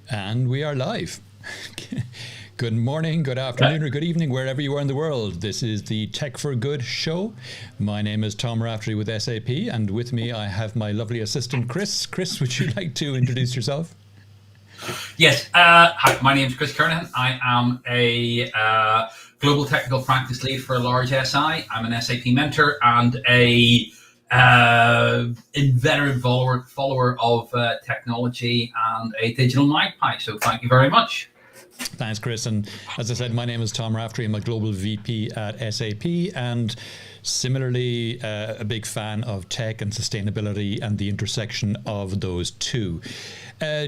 And we are live. Good morning, good afternoon, or good evening, wherever you are in the world. This is the Tech for Good show. My name is Tom Raftery with SAP, and with me I have my lovely assistant, Chris. Chris, would you like to introduce yourself? Yes. Hi, my name is Chris Kernaghan. I am a global technical practice lead for a large SI. I'm an SAP mentor and a inveterate follower of technology and a digital magpie. So thank you very much. Thanks, Chris. And as I said, my name is Tom Raftery. I'm a global VP at SAP, and similarly a big fan of tech and sustainability and the intersection of those two.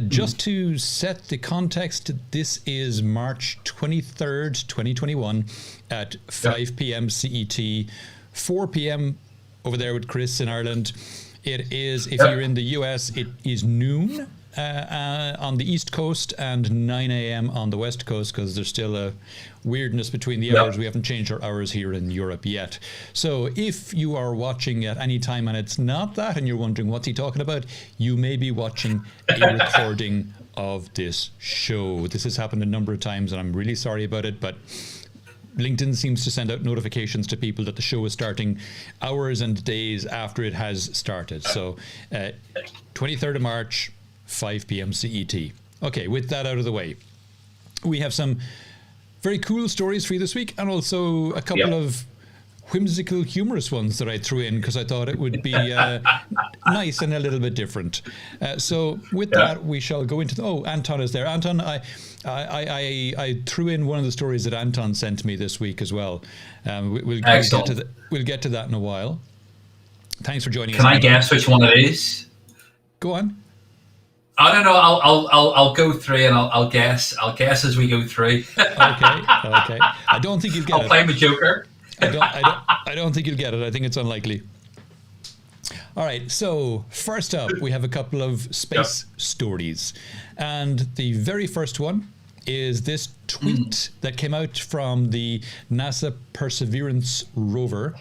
Just to set the context, this is March 23rd, 2021 at 5 p.m. CET, 4 p.m. over there with Chris in Ireland. It is, if you're in the US, it is noon on the East Coast and 9 a.m. on the West Coast, because there's still a weirdness between the hours. We haven't changed our hours here in Europe yet. So if you are watching at any time and it's not that and you're wondering what's he talking about, you may be watching a recording of this show. This has happened a number of times and I'm really sorry about it, but LinkedIn seems to send out notifications to people that the show is starting hours and days after it has started. So 23rd of March, 5 p.m. CET. Okay, with that out of the way, we have some very cool stories for you this week, and also a couple of whimsical, humorous ones that I threw in because I thought it would be nice and a little bit different. So with that, we shall go into Anton is there. Anton, I threw in one of the stories that Anton sent me this week as well. We'll get to that in a while. Thanks for joining us. Can I guess which one it is? Go on. I don't know. I'll go through and I'll guess. I'll guess as we go through. Okay. I don't think you'll get it. I'll play my Joker. I don't think you'll get it. I think it's unlikely. All right. So first up, we have a couple of space stories, and the very first one is this tweet that came out from the NASA Perseverance rover.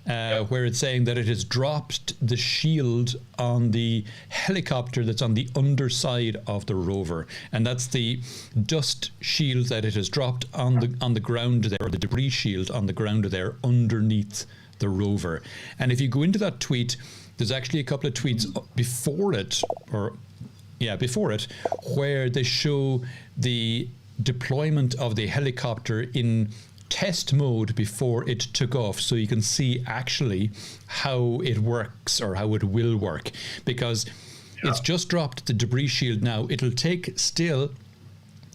Where it's saying that it has dropped the shield on the helicopter that's on the underside of the rover, and that's the dust shield that it has dropped on the ground there, or the debris shield on the ground there underneath the rover. And if you go into that tweet, there's actually a couple of tweets before it, where they show the deployment of the helicopter in test mode before it took off, so you can see actually how it works, or how it will work, because it's just dropped the debris shield now. It'll take still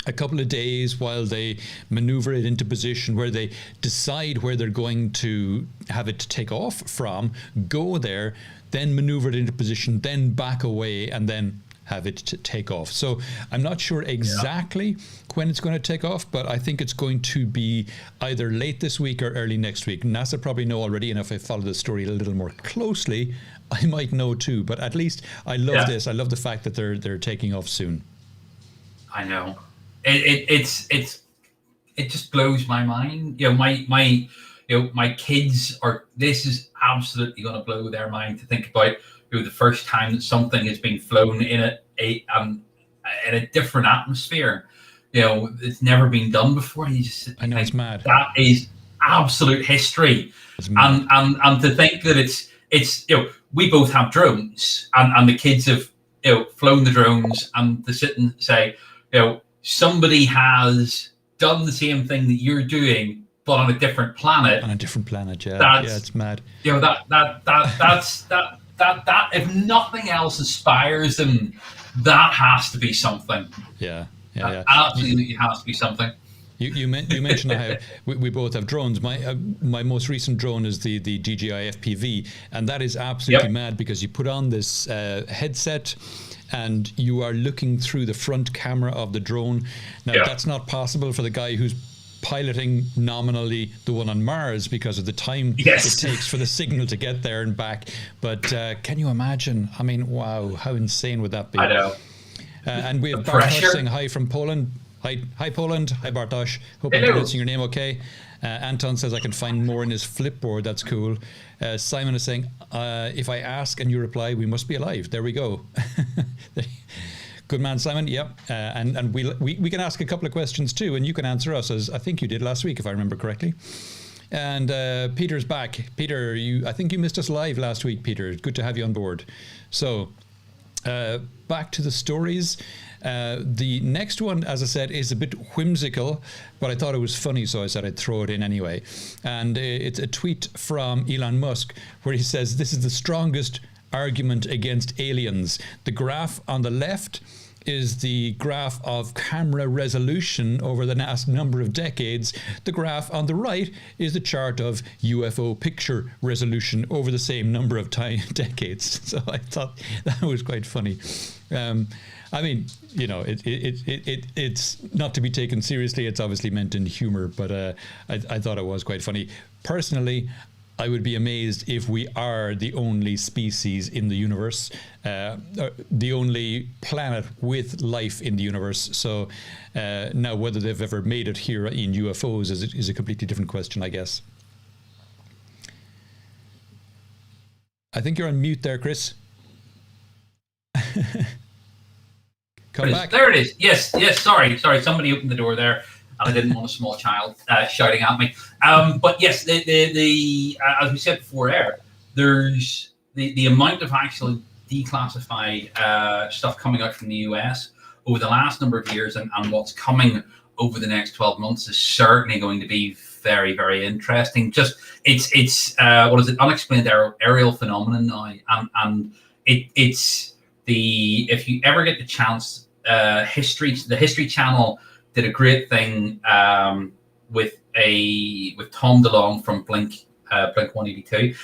a couple of days while they maneuver it into position, where they decide where they're going to have it take off from, go there, then maneuver it into position, then back away, and then have it to take off. So I'm not sure exactly when it's going to take off, but I think it's going to be either late this week or early next week. NASA probably know already, and if I follow the story a little more closely, I might know too. But at least I love this. I love the fact that they're taking off soon. I know. It just blows my mind. My kids are. This is absolutely going to blow their mind to think about. The first time that something has been flown in a different atmosphere, it's never been done before. I know, it's mad. That is absolute history, and to think that it's we both have drones, and the kids have flown the drones, and to sit and say somebody has done the same thing that you're doing, but on a different planet. On a different planet, yeah, it's mad. That if nothing else inspires them, that has to be something. Yeah. Absolutely has to be something. You mentioned how we both have drones. My most recent drone is the DJI FPV, and that is absolutely mad, because you put on this headset and you are looking through the front camera of the drone. Now that's not possible for the guy who's piloting nominally the one on Mars, because of the time it takes for the signal to get there and back. But can you imagine? I mean, wow, how insane would that be? I know. And we have Bartosz saying hi from Poland. Hi Poland. Hi Bartosz. Hope I'm pronouncing your name okay. Anton says I can find more in his Flipboard. That's cool. Simon is saying, if I ask and you reply, we must be alive. There we go. Good man, Simon. Yep. And we can ask a couple of questions too, and you can answer us, as I think you did last week, if I remember correctly. And Peter's back. Peter, I think you missed us live last week, Peter. Good to have you on board. So back to the stories. The next one, as I said, is a bit whimsical, but I thought it was funny, so I said I'd throw it in anyway. And it's a tweet from Elon Musk where he says, "This is the strongest argument against aliens. The graph on the left is the graph of camera resolution over the last number of decades. The graph on the right is the chart of UFO picture resolution over the same number of decades." So I thought that was quite funny. I mean, you know, it's not to be taken seriously. It's obviously meant in humor, but I thought it was quite funny. Personally, I would be amazed if we are the only species in the universe, the only planet with life in the universe. So now whether they've ever made it here in UFOs is a completely different question, I guess. I think you're on mute there, Chris. Come back. There it is. Yes. Sorry. Somebody opened the door there. I didn't want a small child shouting at me. But yes, the as we said before there's the amount of actually declassified stuff coming out from the US over the last number of years and what's coming over the next 12 months is certainly going to be very, very interesting. Just it's what is it? Unexplained aerial phenomenon now, and it's the, if you ever get the chance, the History Channel did a great thing with Tom DeLonge from Blink 182.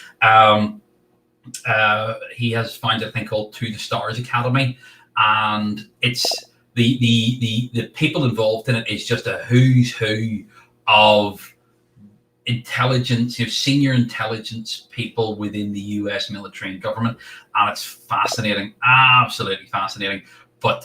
He has founded a thing called To the Stars Academy, and it's the people involved in it is just a who's who of intelligence, senior intelligence people within the US military and government, and it's fascinating, absolutely fascinating. But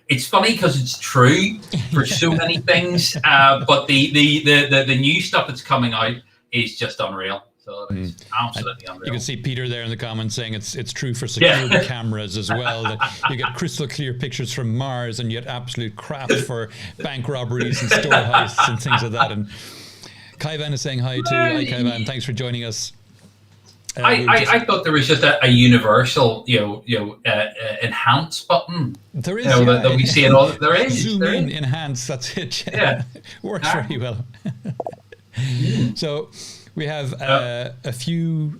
it's funny because it's true for so many things. But the new stuff that's coming out is just unreal. So it's absolutely unreal. You can see Peter there in the comments saying it's true for security cameras as well. That you get crystal clear pictures from Mars, and you get absolute crap for bank robberies and store heists and things like that. And Kaivan is saying hi too. Hi Kaivan, thanks for joining us. I thought there was just a universal, enhance button. There is, that we see in all. There is. Zoom in, enhance. That's it. Yeah, works very well. So we have a few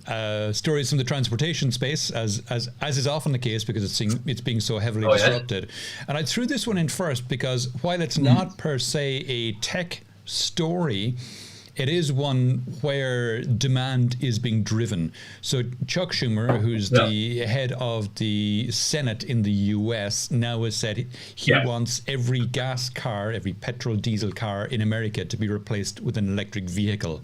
stories from the transportation space, as is often the case, because it's being so heavily disrupted. Yeah. And I threw this one in first because while it's not per se a tech story, it is one where demand is being driven. So Chuck Schumer, who's the head of the Senate in the US, now has said he wants every gas car, every petrol diesel car in America to be replaced with an electric vehicle.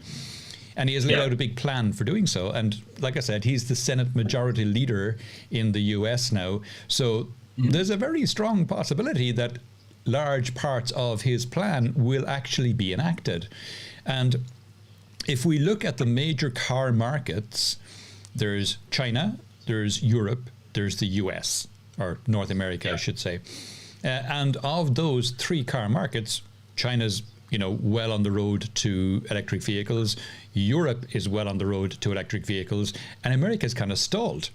And he has laid out a big plan for doing so. And like I said, he's the Senate majority leader in the US now. So there's a very strong possibility that large parts of his plan will actually be enacted. And if we look at the major car markets, there's China, there's Europe, there's the US, or North America, I should say. And of those three car markets, China's well on the road to electric vehicles. Europe is well on the road to electric vehicles, and America's kind of stalled.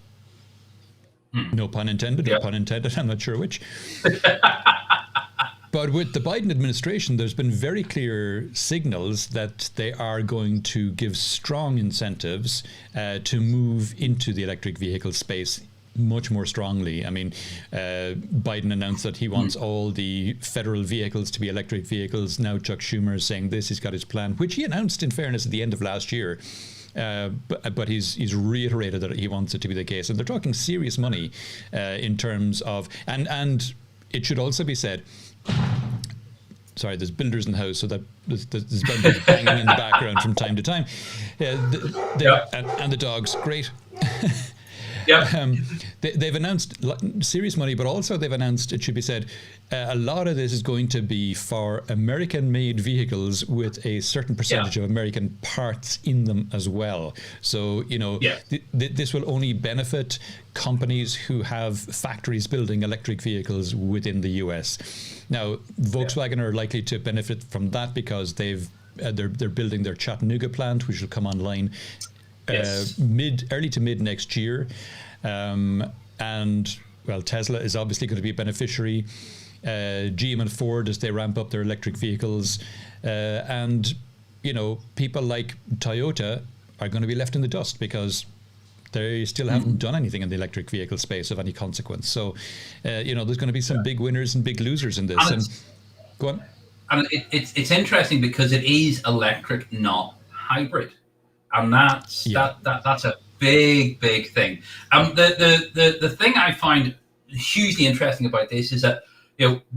No pun intended, no pun intended, I'm not sure which. But with the Biden administration, there's been very clear signals that they are going to give strong incentives to move into the electric vehicle space much more strongly. I mean, Biden announced that he wants all the federal vehicles to be electric vehicles. Now Chuck Schumer is saying this. He's got his plan, which he announced, in fairness, at the end of last year. But he's reiterated that he wants it to be the case. And they're talking serious money in terms of... And it should also be said... Sorry, there's builders in the house, so that there's builders banging in the background from time to time. And the dogs, great. Yep. They've announced serious money, but also they've announced, it should be said, a lot of this is going to be for American-made vehicles with a certain percentage of American parts in them as well. So, this will only benefit companies who have factories building electric vehicles within the US. Now, Volkswagen are likely to benefit from that because they're building their Chattanooga plant, which will come online early to mid next year. And well, Tesla is obviously going to be a beneficiary. GM and Ford as they ramp up their electric vehicles, and people like Toyota are going to be left in the dust because they still haven't done anything in the electric vehicle space of any consequence. So there's going to be some big winners and big losers in this. And go on. And it's interesting because it is electric, not hybrid, and that's a big thing. The thing I find hugely interesting about this is that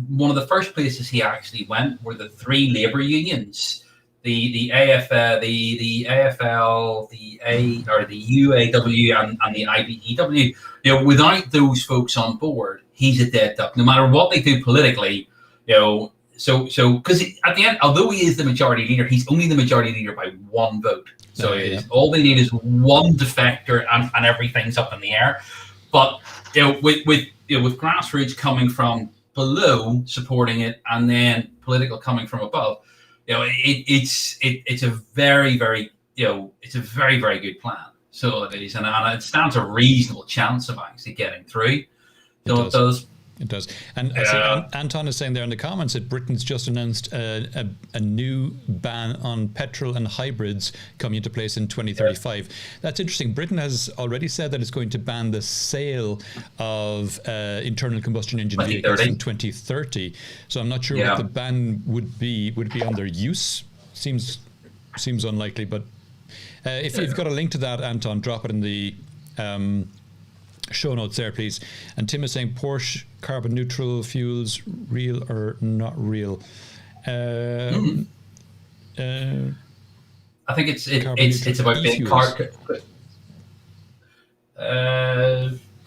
one of the first places he actually went were the three labor unions, the AFL, the UAW, and the IBEW. Without those folks on board, he's a dead duck. No matter what they do politically, So because at the end, although he is the majority leader, he's only the majority leader by one vote. So all they need is one defector, and everything's up in the air. But with grassroots coming from below supporting it, and then political coming from above, it's a very good plan. So it is, and it stands a reasonable chance of actually getting through. So it does. It does. And I see Anton is saying there in the comments that Britain's just announced a new ban on petrol and hybrids coming into place in 2035. Yeah. That's interesting. Britain has already said that it's going to ban the sale of internal combustion engine vehicles in 2030. So I'm not sure what the ban would be. Would it be on their use? Seems unlikely. But if you've got a link to that, Anton, drop it in the show notes there, please. And Tim is saying Porsche carbon neutral fuels, real or not real? I think it's about being carbon.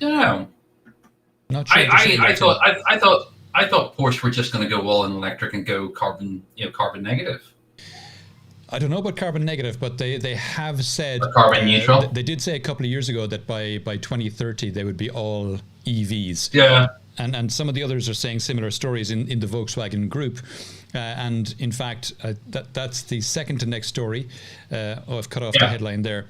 No. Not sure. I thought Porsche were just going to go all in electric and go carbon negative. I don't know about carbon negative, but they have said carbon neutral. They did say a couple of years ago that by 2030 they would be all EVs. Yeah. And some of the others are saying similar stories in the Volkswagen group. And in fact, that's the second to next story. I've cut off the headline there.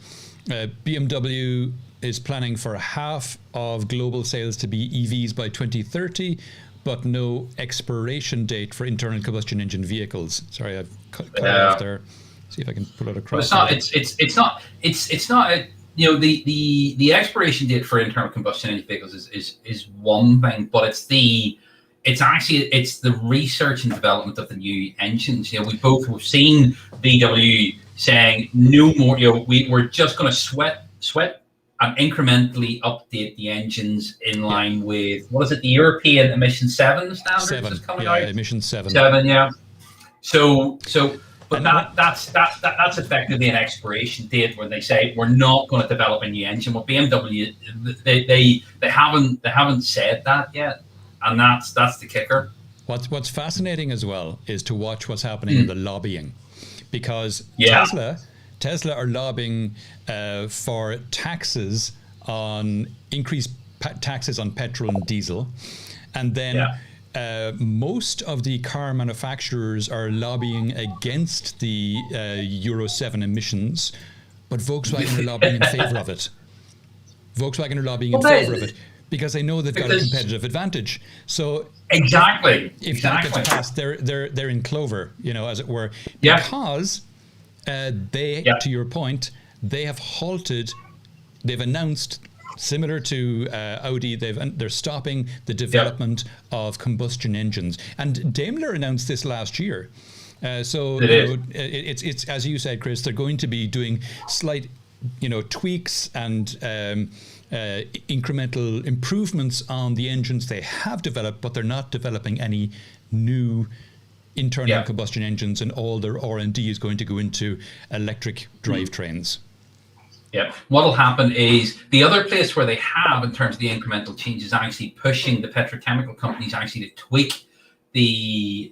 BMW is planning for half of global sales to be EVs by 2030, but no expiration date for internal combustion engine vehicles. Sorry, I've cut off there. See if I can pull it across. It's not. The expiration date for internal combustion engine vehicles is one thing, but it's the research and development of the new engines. We've seen VW saying no more. We're just going to sweat and incrementally update the engines in line with the European emission 7 standards is coming out. Emission 7. But that's effectively an expiration date where they say we're not going to develop a new engine. Well, BMW they haven't said that yet, and that's the kicker. What's fascinating as well is to watch what's happening in the lobbying, because Tesla are lobbying for taxes on increased taxes on petrol and diesel, and then. Most of the car manufacturers are lobbying against the Euro 7 emissions, but Volkswagen are lobbying in favor of it. Volkswagen are lobbying in favor of it because they know they've got a competitive advantage. So if that gets passed, they're in clover, as it were, because to your point, they've announced. Similar to Audi, they're stopping the development of combustion engines, and Daimler announced this last year. It's as you said, Chris. They're going to be doing slight, tweaks and incremental improvements on the engines they have developed, but they're not developing any new internal combustion engines, and all their R&D is going to go into electric drivetrains. Yeah. What'll happen is the other place where they have, in terms of the incremental change, is actually pushing the petrochemical companies actually to tweak the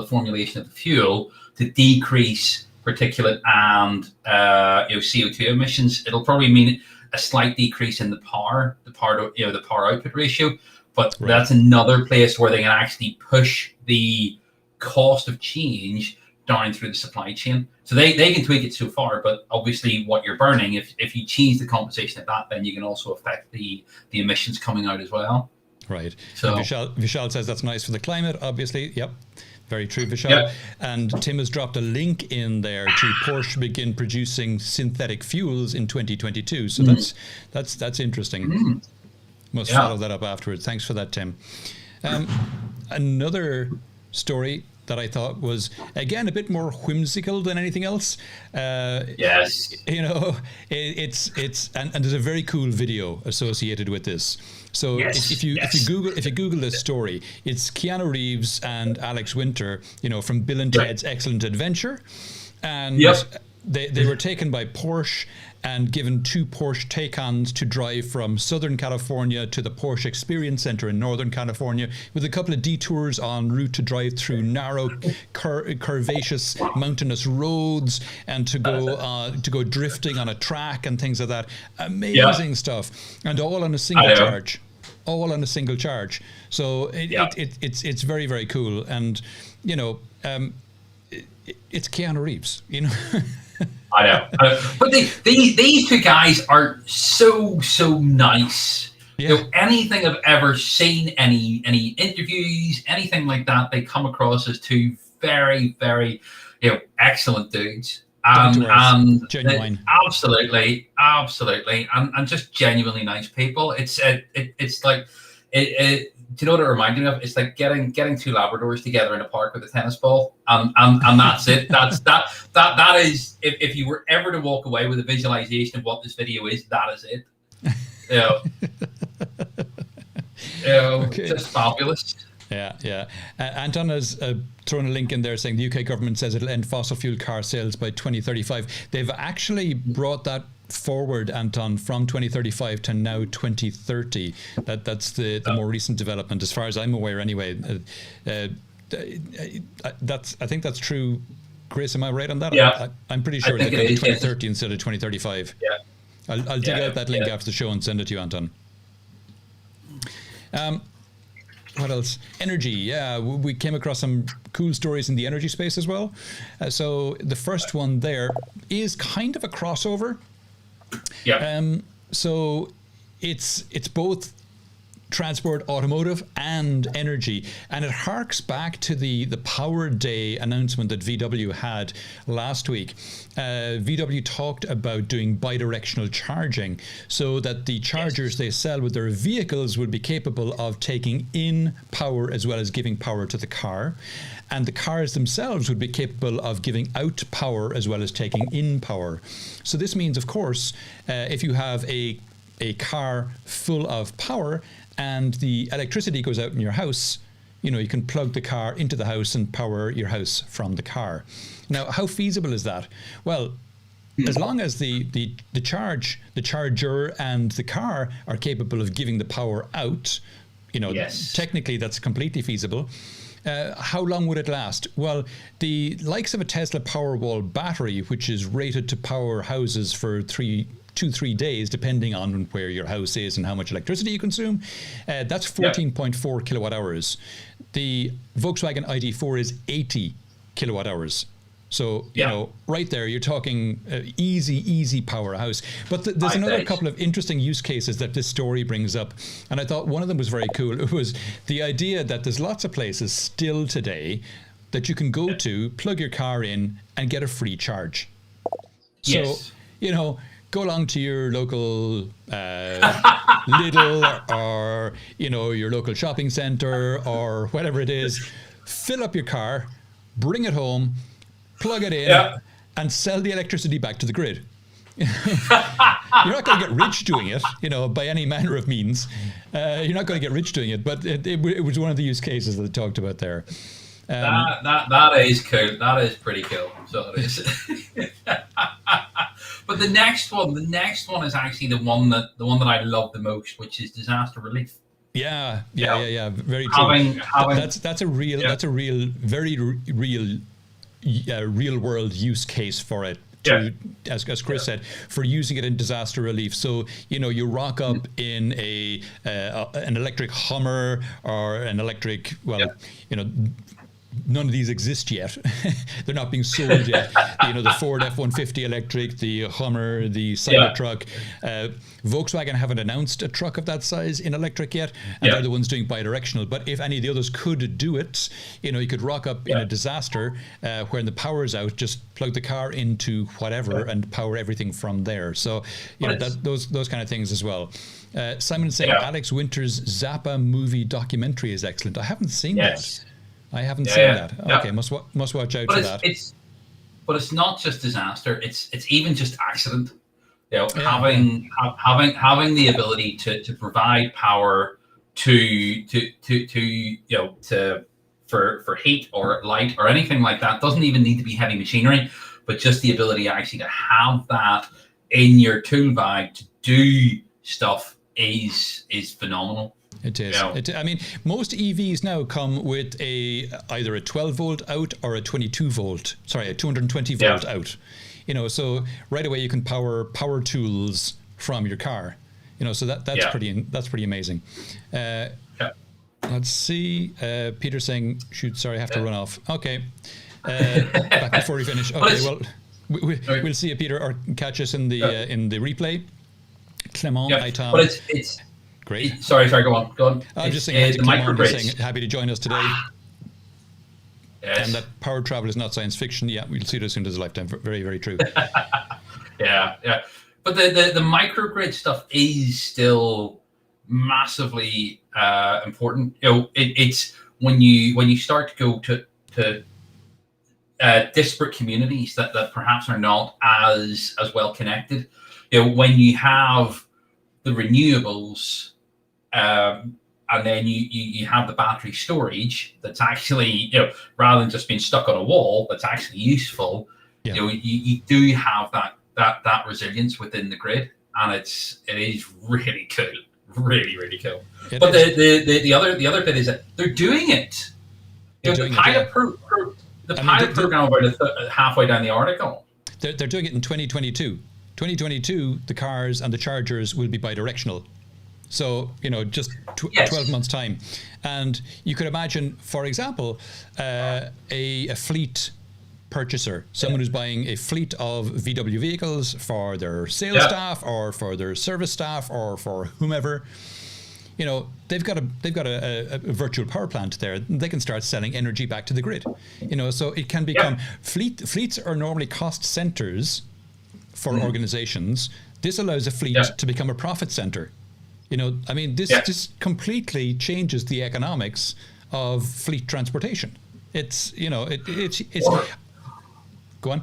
formulation of the fuel to decrease particulate and CO2 emissions. It'll probably mean a slight decrease in the power output ratio, but Right. that's another place where they can actually push the cost of change down through the supply chain. So they can tweak it so far, but obviously what you're burning, if you change the composition of that, then you can also affect the emissions coming out as well. Right. So and Vishal says that's nice for the climate, obviously. Yep. Very true, Vishal. Yep. And Tim has dropped a link in there to Porsche begin producing synthetic fuels in 2022. So that's interesting. Must follow that up afterwards. Thanks for that, Tim. Another story that I thought was, again, a bit more whimsical than anything else. Yes. It's and there's a very cool video associated with this. So if you Google this story, it's Keanu Reeves and Alex Winter, from Bill and Ted's Excellent Adventure, and they were taken by Porsche and given 2 Porsche Taycans to drive from Southern California to the Porsche Experience Center in Northern California, with a couple of detours en route to drive through narrow, curvaceous, mountainous roads, and to go drifting on a track and things like that. Amazing stuff, and all on a single charge. All on a single charge. So it's very, very cool, and it's Keanu Reeves, I know. But these 2 guys are so nice. Yeah. Anything I've ever seen, any interviews, anything like that, they come across as 2 very, very, excellent dudes. And genuine. Absolutely, and just genuinely nice people. It's like it. Do you know what it reminded me of? It's like getting 2 Labradors together in a park with a tennis ball, and that's it. That is, if you were ever to walk away with a visualization of what this video is, that is it. Okay. Just fabulous. Yeah. Anton has thrown a link in there saying the UK government says it'll end fossil fuel car sales by 2035. They've actually brought that forward, Anton, from 2035 to now 2030. That's the more recent development, as far as I'm aware. Anyway, I think that's true. Chris, am I right on that? Yeah, I'm pretty sure it's 2030 instead of 2035. Yeah, I'll dig out that link after the show and send it to you, Anton. What else? Energy. Yeah, we came across some cool stories in the energy space as well. So the first one there is kind of a crossover. Yeah. So it's both transport, automotive, and energy, and it harks back to the Power Day announcement that VW had last week. VW talked about doing bidirectional charging, so that the chargers they sell with their vehicles would be capable of taking in power as well as giving power to the car, and the cars themselves would be capable of giving out power as well as taking in power. So this means, of course, if you have a car full of power and the electricity goes out in your house, you can plug the car into the house and power your house from the car. Now, how feasible is that? Well, as long as the charger and the car are capable of giving the power out, technically that's completely feasible. How long would it last? Well, the likes of a Tesla Powerwall battery, which is rated to power houses for 2-3 days, depending on where your house is and how much electricity you consume, that's 14.4 kilowatt hours. The Volkswagen ID4 is 80 kilowatt hours. So, right there, you're talking easy powerhouse. But there's another couple of interesting use cases that this story brings up. And I thought one of them was very cool. It was the idea that there's lots of places still today that you can go to, plug your car in, and get a free charge. Yes. So, go along to your local Lidl or, your local shopping center or whatever it is, fill up your car, bring it home, plug it in, and sell the electricity back to the grid. You're not going to get rich doing it, by any manner of means. You're not going to get rich doing it, but it was one of the use cases that they talked about there. That is cool. That is pretty cool. So it is. But the next one is actually the one that I love the most, which is disaster relief. Yeah. Very true. That's a real, very real, real world use case for it. As Chris said, for using it in disaster relief. So you rock up in an electric Hummer or an electric, none of these exist yet. They're not being sold yet. The Ford F-150 electric, the Hummer, the Cybertruck. Volkswagen haven't announced a truck of that size in electric yet, and they're the ones doing bidirectional. But if any of the others could do it, you could rock up in a disaster when the power's out, just plug the car into whatever and power everything from there. So, those kind of things as well. Simon saying Alex Winter's Zappa movie documentary is excellent. I haven't seen that. I haven't seen that. Okay, must watch out for that. But it's not just disaster. It's even just accident. Having the ability to provide power for heat or light or anything like that doesn't even need to be heavy machinery, but just the ability actually to have that in your tool bag to do stuff is phenomenal. It is. I mean, most EVs now come with either a 12 volt out or a 220 volt out. So right away you can power tools from your car. So that's pretty amazing. Let's see. Peter saying, "Shoot, sorry, I have to run off." Okay. Back before we finish. Okay, well, we'll see you, Peter, or catch us in the replay. Clement, hi Tom. But it's great. Sorry, go on. I'm just saying, the Clement saying happy to join us today. Yes. And that power travel is not science fiction. Yeah, we'll see it as soon as a lifetime. Very, very true. Yeah. But the microgrid stuff is still massively important. It's when you start to go to disparate communities that perhaps are not as well connected. When you have the renewables, and then you have the battery storage that's actually, rather than just being stuck on a wall, that's actually useful. You do have that resilience within the grid, and it is really cool, really cool. But the other bit is that they're doing it. The pilot program about halfway down the article. They're doing it in 2022. 2022, the cars and the chargers will be bidirectional. So, just 12 months' time. And you could imagine, for example, a fleet purchaser, someone who's buying a fleet of VW vehicles for their sales staff or for their service staff or for whomever. They've got a virtual power plant there. They can start selling energy back to the grid. So it can become fleets are normally cost centers for organizations. This allows a fleet to become a profit center. This completely changes the economics of fleet transportation. It's go on.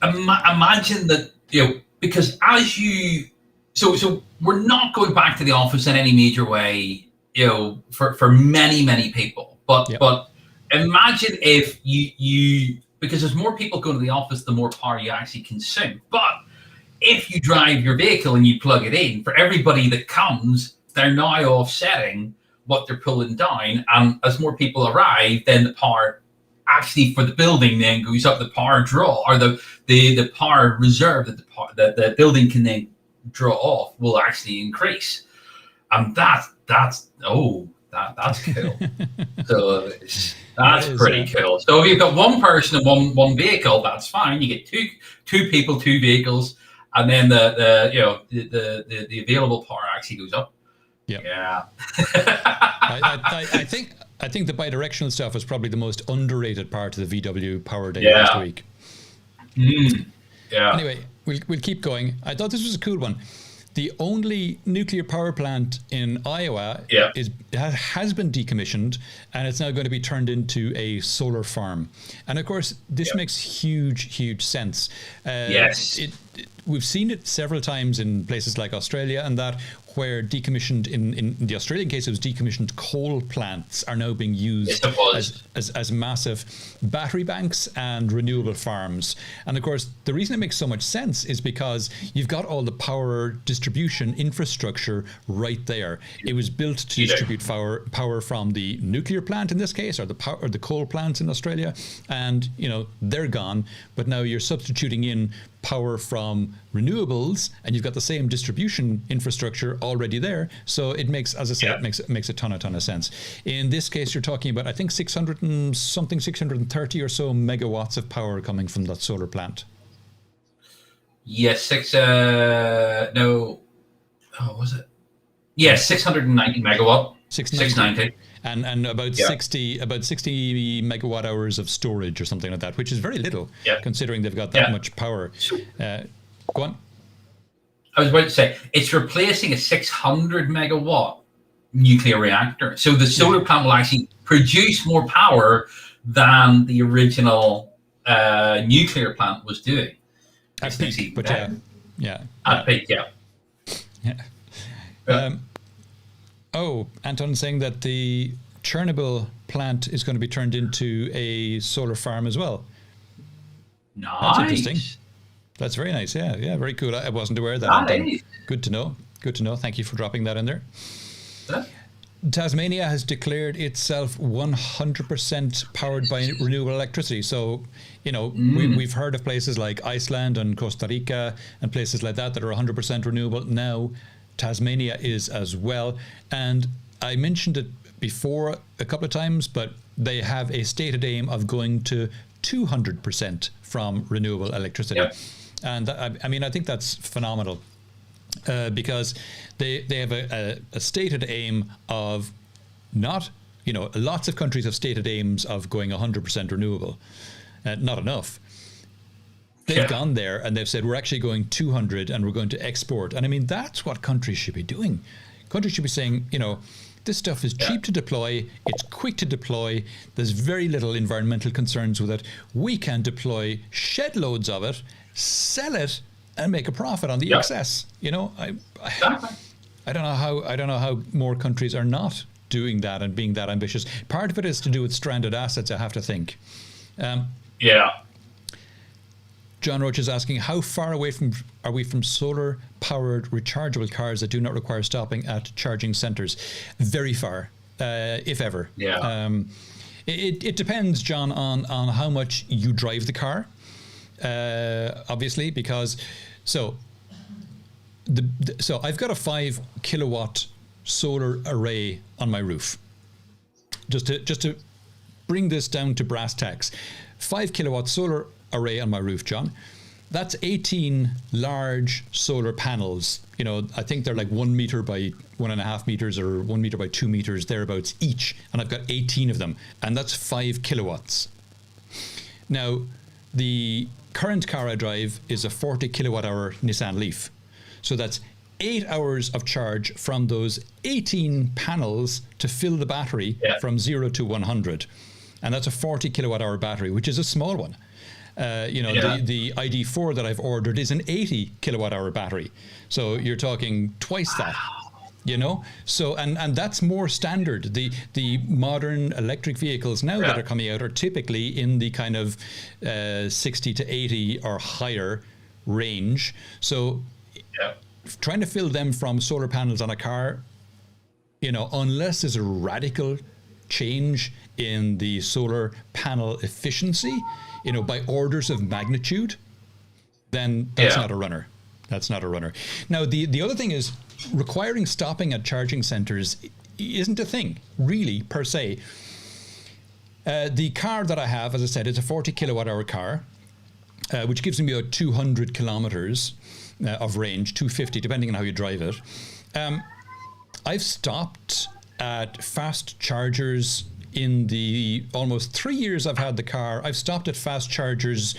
Imagine that, because so we're not going back to the office in any major way, for many people. But imagine if you because as more people go to the office, the more power you actually consume. But if you drive your vehicle and you plug it in, for everybody that comes, they're now offsetting what they're pulling down. And as more people arrive, then the power actually for the building then goes up. The power draw, or the power reserve that the building can then draw off will actually increase. And that's cool. So that's pretty cool. So if you've got one person and one vehicle, that's fine. You get two people, two vehicles, and then the available power actually goes up. Yeah. I think the bidirectional stuff was probably the most underrated part of the VW Power Day last week. Yeah. Anyway, we'll keep going. I thought this was a cool one. The only nuclear power plant in Iowa has been decommissioned, and it's now going to be turned into a solar farm. And of course, this makes huge sense. Yes. We've seen it several times in places like Australia, and that where decommissioned, in the Australian case, it was decommissioned coal plants are now being used as massive battery banks and renewable farms. And of course, the reason it makes so much sense is because you've got all the power distribution infrastructure right there. It was built to distribute power from the nuclear plant in this case, or the coal plants in Australia, and they're gone. But now you're substituting in power from renewables, and you've got the same distribution infrastructure already there. So it makes, as I say, it makes a ton of sense. In this case, you're talking about, I think, 630 or so megawatts of power coming from that solar plant. Yes, was it? Yes, 690 megawatt. 690. And about 60 megawatt hours of storage or something like that, which is very little, considering they've got that much power. Go on. I was about to say, it's replacing a 600 megawatt nuclear reactor. So the solar plant will actually produce more power than the original nuclear plant was doing. At peak, but at peak, Anton saying that the Chernobyl plant is going to be turned into a solar farm as well. Nice. That's interesting. That's very nice. Yeah, very cool. I wasn't aware of that. Good to know. Thank you for dropping that in there. Yeah. Tasmania has declared itself 100% powered by renewable electricity. So, we've heard of places like Iceland and Costa Rica and places like that are 100% renewable. Now, Tasmania is as well. And I mentioned it before a couple of times, but they have a stated aim of going to 200% from renewable electricity. Yep. And I think that's phenomenal. Because they have a stated aim of not, lots of countries have stated aims of going 100% renewable. Not enough. They've gone there and they've said, we're actually going 200 and we're going to export. And I mean, that's what countries should be doing. Countries should be saying, this stuff is cheap to deploy. It's quick to deploy. There's very little environmental concerns with it. We can deploy shed loads of it, sell it, and make a profit on the excess. I don't know how more countries are not doing that and being that ambitious. Part of it is to do with stranded assets, I have to think. John Roach is asking, how far away are we from solar-powered rechargeable cars that do not require stopping at charging centres? Very far, if ever. It depends, John, on how much you drive the car. Obviously, because so I've got a 5 kilowatt solar array on my roof. Just to bring this down to brass tacks, 5 kilowatt solar array on my roof, John. That's 18 large solar panels. I think they're like 1 meter by 1.5 meters or 1 meter by 2 meters, thereabouts each. And I've got 18 of them. And that's 5 kilowatts. Now, the current car I drive is a 40 kilowatt hour Nissan Leaf. So that's 8 hours of charge from those 18 panels to fill the battery from 0 to 100. And that's a 40 kilowatt hour battery, which is a small one. The ID4 that I've ordered is an 80 kilowatt hour battery. So you're talking twice that. So and that's more standard. The modern electric vehicles now that are coming out are typically in the kind of 60 to 80 or higher range. So trying to fill them from solar panels on a car, unless there's a radical change in the solar panel efficiency, by orders of magnitude, then that's not a runner. That's not a runner. Now, the other thing is, requiring stopping at charging centers isn't a thing, really, per se. The car that I have, as I said, is a 40 kilowatt hour car, which gives me about 200 kilometers of range, 250, depending on how you drive it. I've stopped at fast chargers in the almost 3 years I've had the car. I've stopped at fast chargers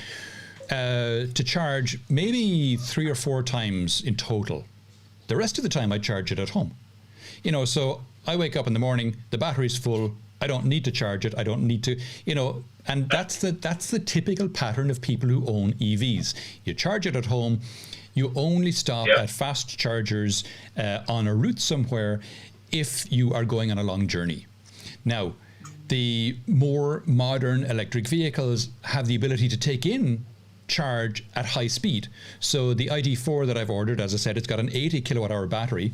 to charge maybe 3 or 4 times in total. The rest of the time I charge it at home. So I wake up in the morning, the battery's full, I don't need to charge it. I don't need to, and that's the typical pattern of people who own EVs. You charge it at home. You only stop at fast chargers on a route somewhere if you are going on a long journey. Now, the more modern electric vehicles have the ability to take in charge at high speed. So the ID4 that I've ordered, as I said, it's got an 80 kilowatt hour battery.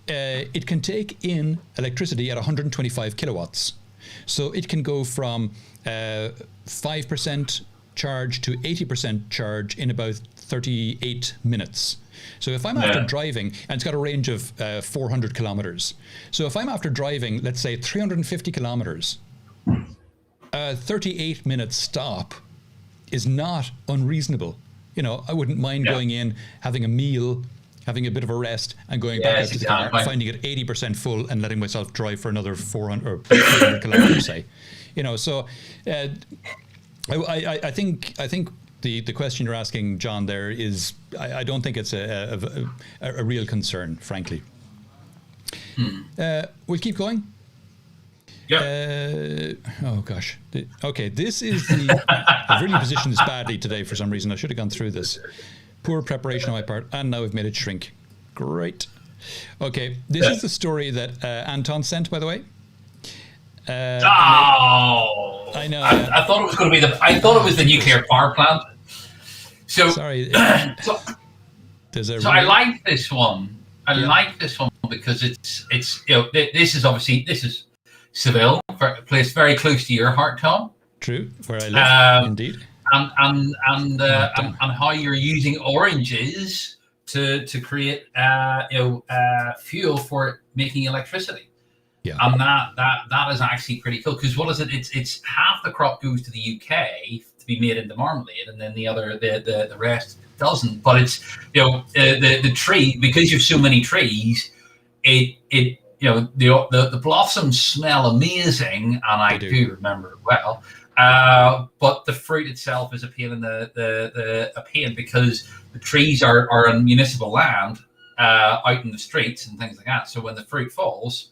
It can take in electricity at 125 kilowatts. So it can go from 5% charge to 80% charge in about 38 minutes. So if I'm after driving, and it's got a range of 400 kilometers. So if I'm after driving, let's say 350 kilometers, a 38-minute stop is not unreasonable. I wouldn't mind going in, having a meal, having a bit of a rest, and going back out to the car, finding it 80% full, and letting myself drive for another 400 or 300 kilometers, say. So I think the question you're asking, John, there is, I don't think it's a real concern, frankly. We'll keep going. Yeah. Oh gosh. Okay, this is the. I've really positioned this badly today for some reason. I should have gone through this. Poor preparation on my part, and now we've made it shrink. Great. Okay, this is the story that Anton sent, by the way. I know. I thought it was going to be I thought it was the nuclear power plant. So sorry. I like this one. I like this one because it's this is Seville, a place very close to your heart, Tom. True, where I live, indeed. And how you're using oranges to create fuel for making electricity. Yeah. And that is actually pretty cool, because what is it? It's half the crop goes to the UK to be made into marmalade, and then the rest doesn't. But it's the tree, because you've so many trees, the blossoms smell amazing, and I do remember it well. But the fruit itself is a pain because the trees are on municipal land out in the streets and things like that. So when the fruit falls,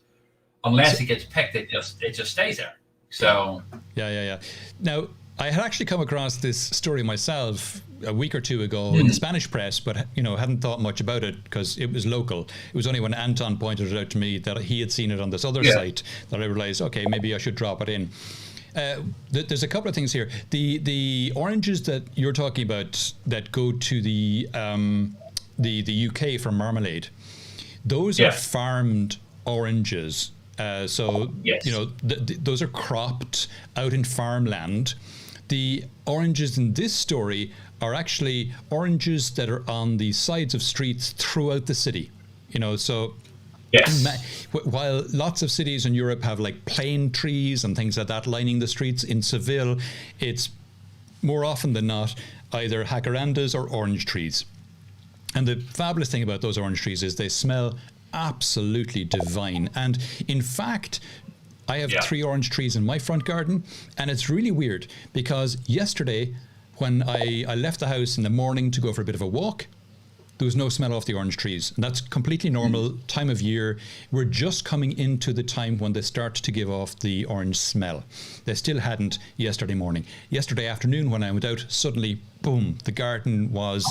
unless it gets picked, it just stays there. So yeah. Now, I had actually come across this story myself a week or two ago in the Spanish press, but hadn't thought much about it because it was local. It was only when Anton pointed it out to me that he had seen it on this other site that I realized, okay, maybe I should drop it in. There's a couple of things here. The oranges that you're talking about that go to the UK for marmalade, those are farmed oranges. Those are cropped out in farmland. The oranges in this story are actually oranges that are on the sides of streets throughout the city. While lots of cities in Europe have like plane trees and things like that lining the streets, in Seville, it's more often than not either jacarandas or orange trees. And the fabulous thing about those orange trees is they smell absolutely divine. And in fact, I have 3 orange trees in my front garden, and it's really weird because yesterday when I left the house in the morning to go for a bit of a walk, there was no smell off the orange trees. And that's completely normal time of year. We're just coming into the time when they start to give off the orange smell. They still hadn't yesterday morning. Yesterday afternoon when I went out, suddenly, boom, the garden was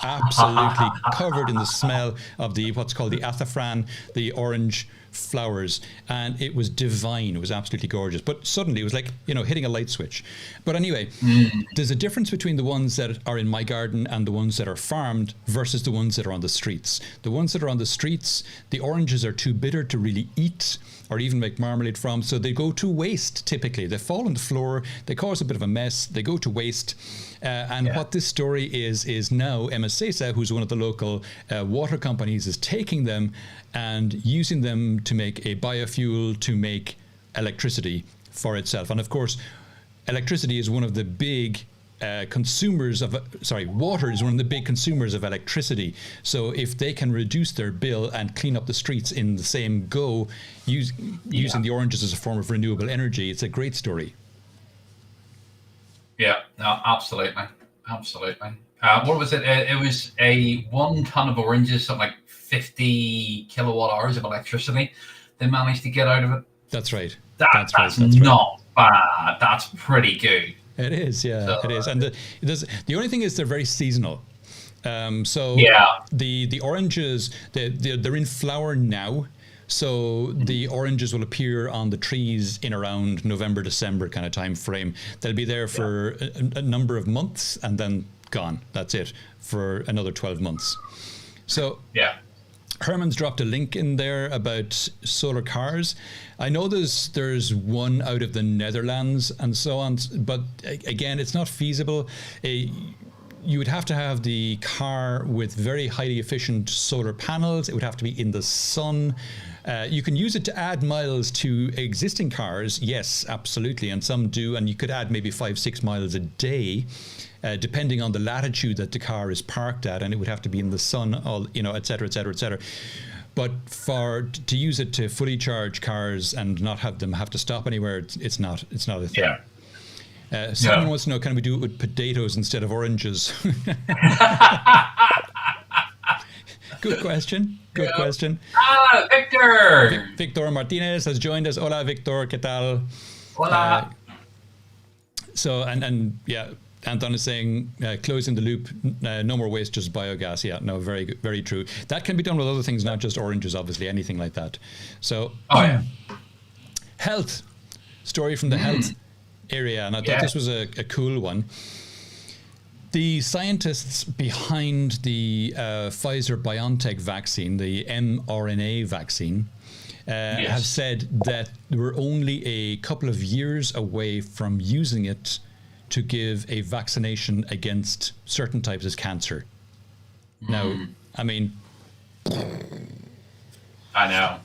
absolutely covered in the smell of what's called the azafran, the orange flowers, and it was divine. It was absolutely gorgeous. But suddenly it was like, hitting a light switch. But anyway, there's a difference between the ones that are in my garden and the ones that are farmed versus the ones that are on the streets. The ones that are on the streets, the oranges are too bitter to really eat or even make marmalade from, so they go to waste typically. They fall on the floor, they cause a bit of a mess, they go to waste. What this story is now, Emasesa, who's one of the local water companies, is taking them and using them to make a biofuel to make electricity for itself. And of course, electricity is one of the big water is one of the big consumers of electricity. So if they can reduce their bill and clean up the streets in the same go, using the oranges as a form of renewable energy, it's a great story. Yeah, no, absolutely. What was it? It was a 1 ton of oranges, something like 50 kilowatt hours of electricity they managed to get out of it. That's right. That's That's not bad. That's pretty good. It is, yeah, So, it is. And the only thing is they're very seasonal. So yeah. the oranges, they're in flower now. So the oranges will appear on the trees in around November, December kind of time frame. They'll be there for a number of months and then gone. That's it for another 12 months. So Yeah. Herman's dropped a link in there about solar cars. I know there's one out of the Netherlands and so on, but again, it's not feasible. You would have to have the car with very highly efficient solar panels. It would have to be in the sun. You can use it to add miles to existing cars. Yes, absolutely. And some do. And you could add maybe 5-6 miles a day, depending on the latitude that the car is parked at. And it would have to be in the sun, et cetera, et cetera, et cetera. But to use it to fully charge cars and not have them have to stop anywhere, it's not a thing. Yeah. Someone wants to know, can we do it with potatoes instead of oranges? Good question. Good question. Victor! Victor Martinez has joined us. Hola, Victor. ¿Qué tal? Hola. So, and yeah, Anton is saying, closing the loop, no more waste, just biogas. Yeah, no, very good, very true. That can be done with other things, not just oranges, obviously, anything like that. So, health. Story from the health area, and I thought this was a cool one. The scientists behind the Pfizer-BioNTech vaccine, the mRNA vaccine, have said that we're only a couple of years away from using it to give a vaccination against certain types of cancer. Now, I mean... I know.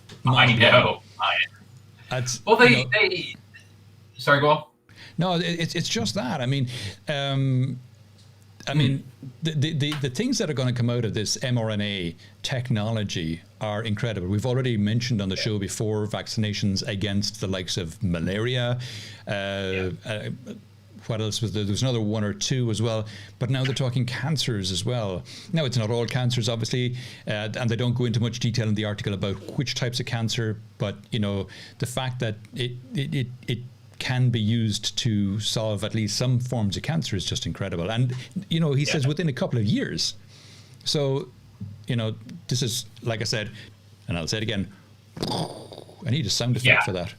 Well, they... Sorry, go on. No, it's just that. I mean, the things that are going to come out of this mRNA technology are incredible. We've already mentioned on the show before vaccinations against the likes of malaria. What else was there? There was another one or two as well. But now they're talking cancers as well. Now, it's not all cancers, obviously, and they don't go into much detail in the article about which types of cancer. But, the fact that it can be used to solve at least some forms of cancer is just incredible. And, he says within a couple of years. So, this is, like I said, and I'll say it again, I need a sound effect for that.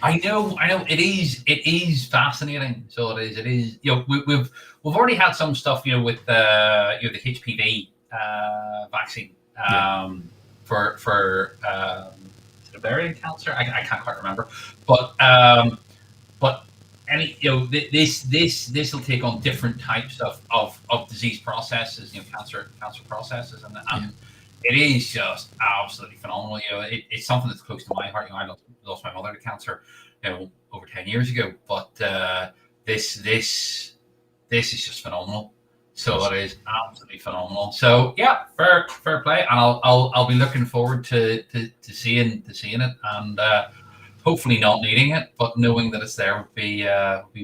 I know. It is fascinating. So it is. We've already had some stuff, with the HPV vaccine for ovarian cancer. I can't quite remember, but any this will take on different types of disease processes, cancer processes, and it is just absolutely phenomenal. It's something that's close to my heart. I lost my mother to cancer, over 10 years ago. But this is just phenomenal. So it is absolutely phenomenal. So yeah, fair play, and I'll be looking forward to seeing it, and hopefully not needing it, but knowing that it's there would be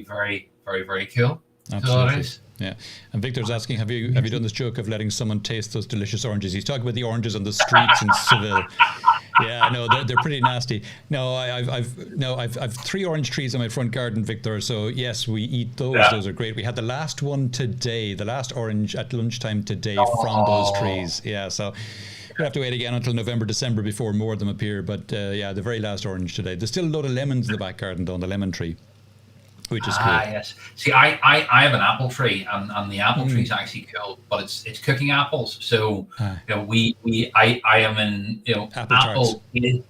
very, very, very cool. Absolutely. So yeah. And Victor's asking, have you done this joke of letting someone taste those delicious oranges? He's talking about the oranges on the streets in Seville. Yeah, no, they're pretty nasty. No, I've 3 orange trees in my front garden, Victor. So yes, we eat those. Yeah. Those are great. We had the last one today, the last orange at lunchtime today from those trees. Yeah, so we'll have to wait again until November, December before more of them appear. But the very last orange today. There's still a load of lemons in the back garden, though, on the lemon tree, which is cool. Yes. See, I have an apple tree, and the apple tree is actually cool, but it's cooking apples. So I am in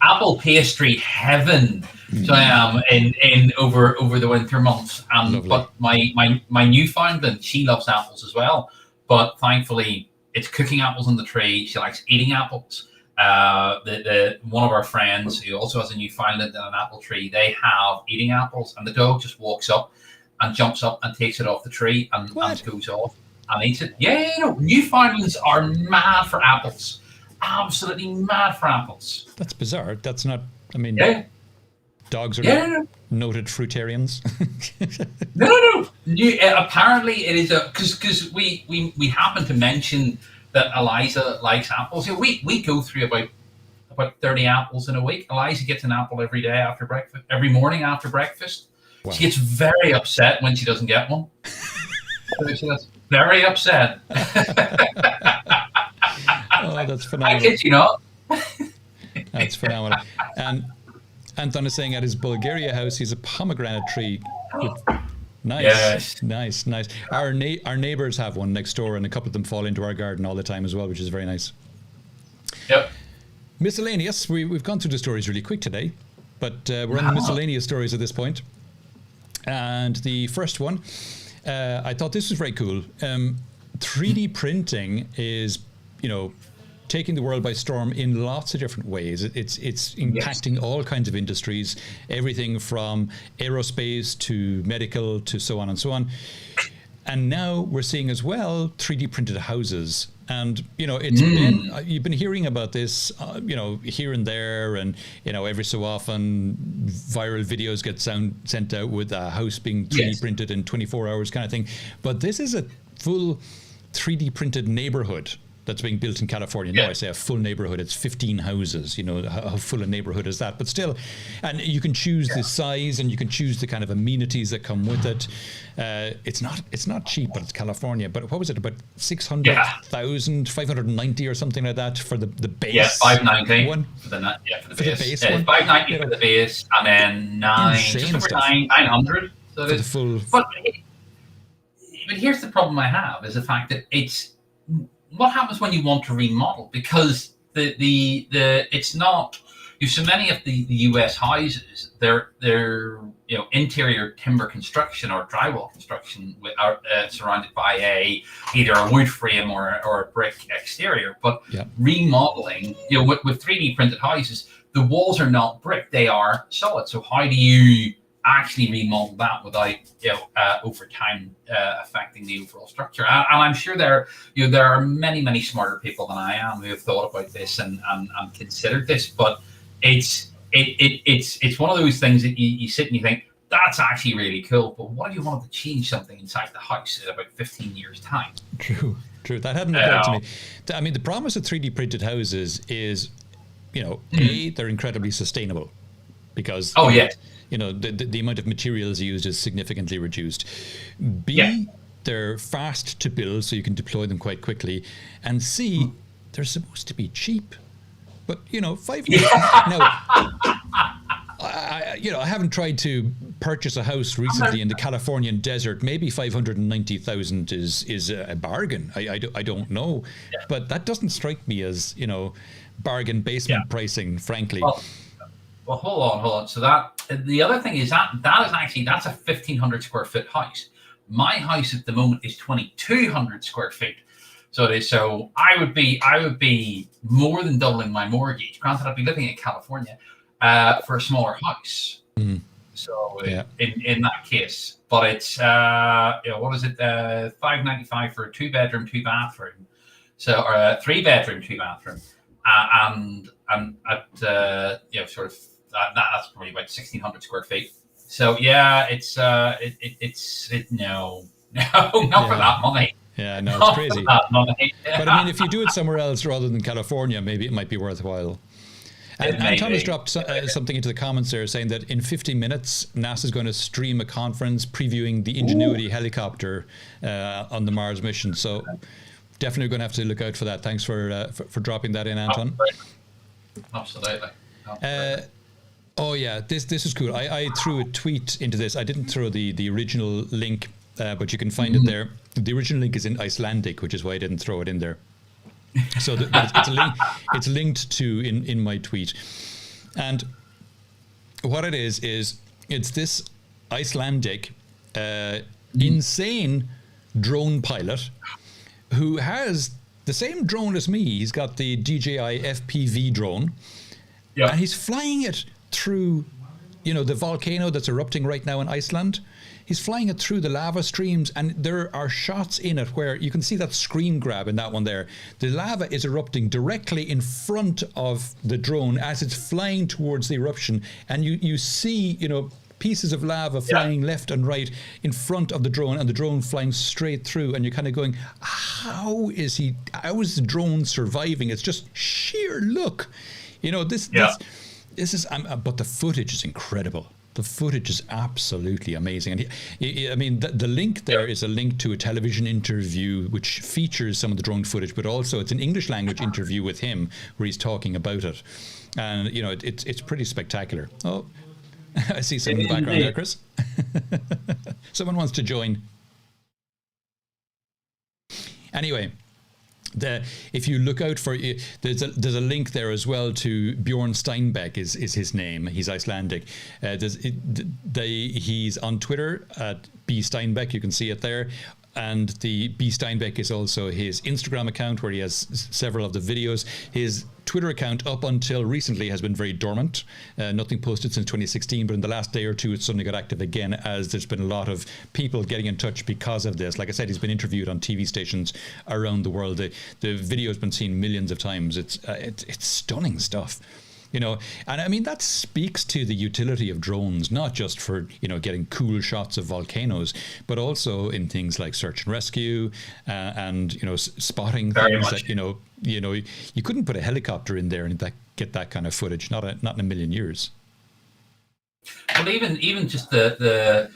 apple pastry heaven. So I am in over the winter months. But my Newfoundland, she loves apples as well. But thankfully, it's cooking apples on the tree. She likes eating apples. The one of our friends who also has a Newfoundland and an apple tree, they have eating apples, and the dog just walks up and jumps up and takes it off the tree and goes off and eats it. Yeah, Newfoundlands are mad for apples, absolutely mad for apples. That's bizarre. That's not. I mean, dogs are not noted fruitarians. No. Apparently, it is because we happen to mention that Eliza likes apples. We go through about about 30 apples in a week. Eliza gets an apple every day after breakfast, every morning after breakfast. Wow. She gets very upset when she doesn't get one. She gets very upset. Oh, that's phenomenal. I kid you not. That's phenomenal. And Anton is saying at his Bulgaria house, he's a pomegranate tree. Nice, yes. Nice. Our neighbors have one next door, and a couple of them fall into our garden all the time as well, which is very nice. Yep. Miscellaneous. We've gone through the stories really quick today, but we're on the miscellaneous stories at this point. And the first one, I thought this was very cool. 3D printing is, taking the world by storm in lots of different ways. It's impacting all kinds of industries, everything from aerospace to medical to so on and so on. And now we're seeing as well 3D printed houses. And, it's been, you've been hearing about this, here and there. And, every so often viral videos get sent out with a house being 3D printed in 24 hours kind of thing. But this is a full 3D printed neighborhood that's being built in California. No, I say a full neighborhood. It's 15 houses. How full a neighborhood is that? But still, and you can choose the size, and you can choose the kind of amenities that come with it. It's not cheap, but it's California. But what was it? About 600,000, 590 or something like that for the base. Yeah, 590 one. For the base. Yeah, 590 for the base, and then 900. So for the full. But here's the problem I have, is the fact that it's. What happens when you want to remodel? Because it's not. So many of the US houses, they're interior timber construction or drywall construction are surrounded by either a wood frame or a brick exterior. But remodeling, with 3D printed houses, the walls are not brick; they are solid. So how do you actually remodel that without over time affecting the overall structure? And I'm sure there are many smarter people than I am who have thought about this and considered this, but it's one of those things that you sit and you think, that's actually really cool, but what if you wanted to change something inside the house in about 15 years time? True, that hadn't occurred to me. I mean, the promise of 3D printed houses is, A, they're incredibly sustainable, because the amount of materials used is significantly reduced. B, they're fast to build, so you can deploy them quite quickly. And C, they're supposed to be cheap. But, 5 years now, I haven't tried to purchase a house recently in the Californian desert. Maybe 590,000 is a bargain. I don't know. But that doesn't strike me as, bargain basement pricing, frankly. Well, hold on. So the other thing is that's a 1,500 square foot house. My house at the moment is 2,200 square feet. So it is. So I would be more than doubling my mortgage. Granted, I'd be living in California for a smaller house. Mm. So in that case, but it's what is it? $595 for a 2-bedroom, 2-bathroom. So or a 3-bedroom, 2-bathroom, and at sort of. That's probably about 1,600 square feet. So it's not for that money. Yeah, no, it's crazy. But I mean, if you do it somewhere else rather than California, maybe it might be worthwhile. And Thomas dropped something into the comments there saying that in 50 minutes, NASA's going to stream a conference previewing the Ingenuity helicopter on the Mars mission. So definitely going to have to look out for that. Thanks for dropping that in, Anton. Absolutely. Oh yeah, this is cool. I threw a tweet into this. I didn't throw the original link, but you can find it there. The original link is in Icelandic, which is why I didn't throw it in there. So it's a link. It's linked to in my tweet, and what it is it's this Icelandic insane drone pilot who has the same drone as me. He's got the DJI FPV drone, and he's flying it through, the volcano that's erupting right now in Iceland. He's flying it through the lava streams, and there are shots in it where you can see that screen grab in that one there. The lava is erupting directly in front of the drone as it's flying towards the eruption, and you see, pieces of lava flying left and right in front of the drone, and the drone flying straight through, and you're kind of going, how is the drone surviving? It's just sheer luck. You know, this is, but the footage is incredible. The footage is absolutely amazing. And I mean, the link there is a link to a television interview which features some of the drone footage, but also it's an English language interview with him where he's talking about it. And, you know, it's pretty spectacular. Oh, I see someone in the background there, Chris. Someone wants to join. Anyway. If you look out for there's a link there as well to Bjorn Steinbeck is his name. He's Icelandic. He's on Twitter at B Steinbeck. You can see it there. And the B Steinbeck is also his Instagram account where he has several of the videos. His Twitter account up until recently has been very dormant. Nothing posted since 2016, but in the last day or two it suddenly got active again as there's been a lot of people getting in touch because of this. Like I said, he's been interviewed on TV stations around the world. The video has been seen millions of times. It's stunning stuff. You know, and I mean, that speaks to the utility of drones, not just for, you know, getting cool shots of volcanoes, but also in things like search and rescue and, you know, spotting Very things much. that, you know, you couldn't put a helicopter in there and get that kind of footage, not in a million years. Well, even just the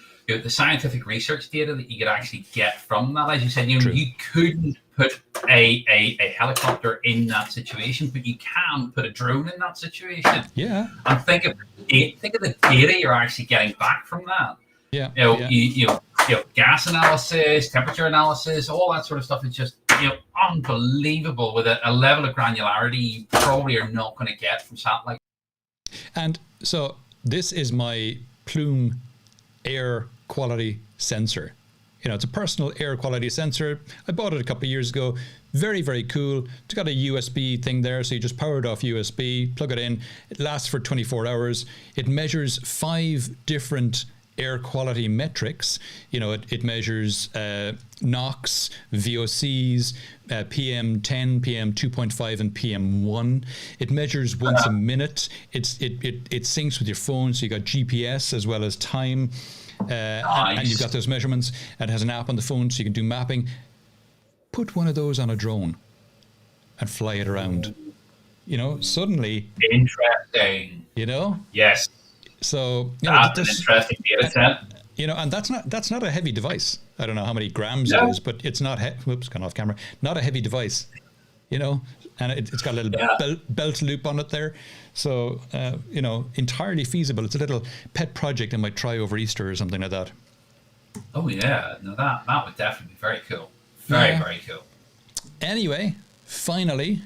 scientific research data that you could actually get from that, as you said, you know, you couldn't put a helicopter in that situation, but you can put a drone in that situation. Yeah. And think of the data you're actually getting back from that. Yeah. You know, gas analysis, temperature analysis, all that sort of stuff is just, you know, unbelievable with a level of granularity you probably are not going to get from satellite. And so this is my Plume air quality sensor. You know, it's a personal air quality sensor. I bought it a couple of years ago. Very, very cool. It's got a USB thing there, so you just power it off USB, plug it in. It lasts for 24 hours. It measures 5 different air quality metrics. You know, it measures NOx, VOCs, PM10, PM2.5, and PM1. It measures once a minute. It syncs with your phone, so you got GPS as well as time. Nice. And you've got those measurements, and it has an app on the phone so you can do mapping. Put one of those on a drone and fly it around. You know, suddenly. Interesting. You know? Yes. So you that's an interesting data set. You know, and that's not a heavy device. I don't know how many grams it is, but it's not. Whoops, gone off camera. Not a heavy device. You know, and it's got a little belt loop on it there. So, you know, entirely feasible. It's a little pet project I might try over Easter or something like that. Oh, yeah. No, that would definitely be very cool. Very cool. Anyway, finally,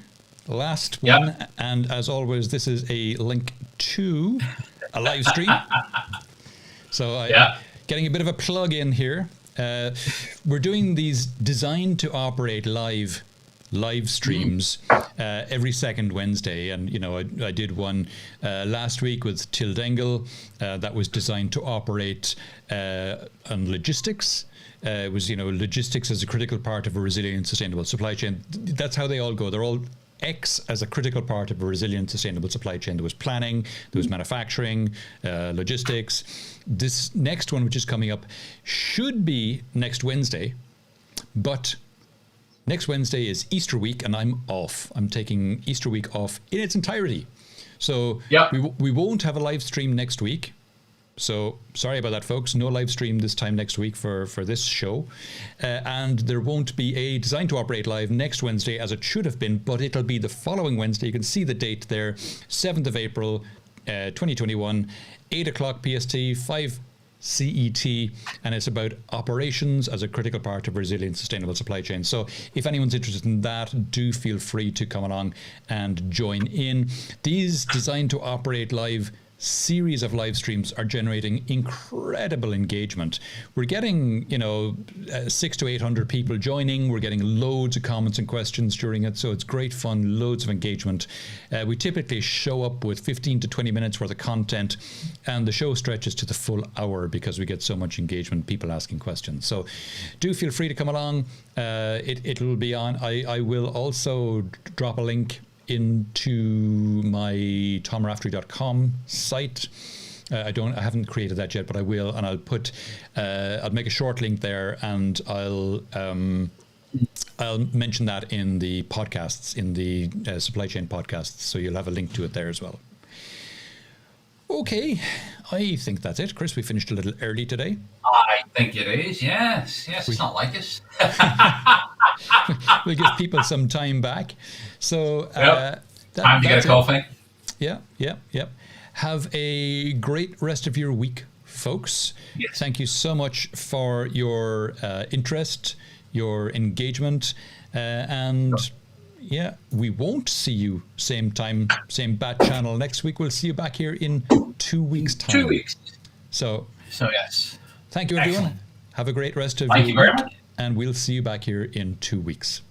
last one. And as always, this is a link to a live stream. So, getting a bit of a plug in here. We're doing these designed to operate live streams every second Wednesday, and you know, I did one last week with Till Dengle that was designed to operate on logistics. It was, you know, logistics as a critical part of a resilient, sustainable supply chain. That's how they all go. They're all X as a critical part of a resilient, sustainable supply chain. There was planning, there was manufacturing, logistics. This next one, which is coming up, should be next Wednesday, but next Wednesday is Easter week, and I'm off. I'm taking Easter week off in its entirety. So we won't have a live stream next week. So sorry about that, folks. No live stream this time next week for this show. And there won't be a Design to Operate Live next Wednesday as it should have been, but it'll be the following Wednesday. You can see the date there, 7th of April, 2021, 8 o'clock PST, 5 CET, and it's about operations as a critical part of resilient, sustainable supply chain. So if anyone's interested in that, do feel free to come along and join in. These Design to Operate Live series of live streams are generating incredible engagement. We're getting, you know, 600 to 800 people joining. We're getting loads of comments and questions during it, so it's great fun, loads of engagement. We typically show up with 15 to 20 minutes worth of content, and the show stretches to the full hour because we get so much engagement, people asking questions. So do feel free to come along. It will be on. I will also drop a link into my tomraftery.com site. I haven't created that yet, but I will, and I'll make a short link there, and I'll I'll mention that in the podcasts, in the supply chain podcasts, so you'll have a link to it there as well. Okay, I think that's it. Chris, we finished a little early today. I think it is, yes. It's not like us. We'll give people some time back. So time to get a coffee. Yeah. Have a great rest of your week, folks. Yes. Thank you so much for your interest, your engagement, and yeah, we won't see you same time, same bat channel next week. We'll see you back here in 2 weeks' time. 2 weeks. So yes. Thank you, everyone. Excellent. Have a great rest of Thank your you very week, much. and we'll see you back here in 2 weeks.